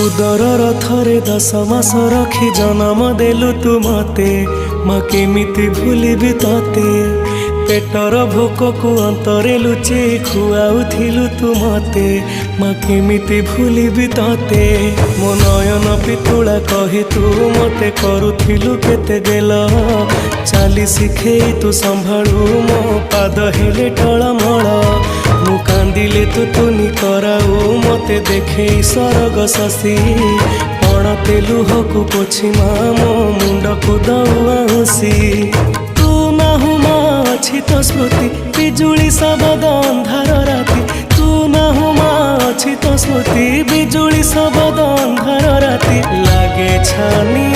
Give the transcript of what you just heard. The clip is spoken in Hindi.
उदर थरे 10 मास रखी जन्म देलु तू मते माँ केमिति भूलिबी तते पेटर भोक को अंतरे लुचे खुआउथिलु तू मते माँ केमिति भूलिबी तते मो नयन पितुला कही तू मते करुथिलु केते गेल चाली शिखेई तू संभाळु मो पाद हेले टळमळ मु कांदिले तू तुनी कराऊ मते देखे सरग शशि पणते लुहकु पोछि मो मुंड को दउसी तू नाहु अछि तो स्मृति बिजुली शब्द अंधार राति तू नाहु अछि तो स्मृति बिजुली शब्द अंधार राति लागे छानी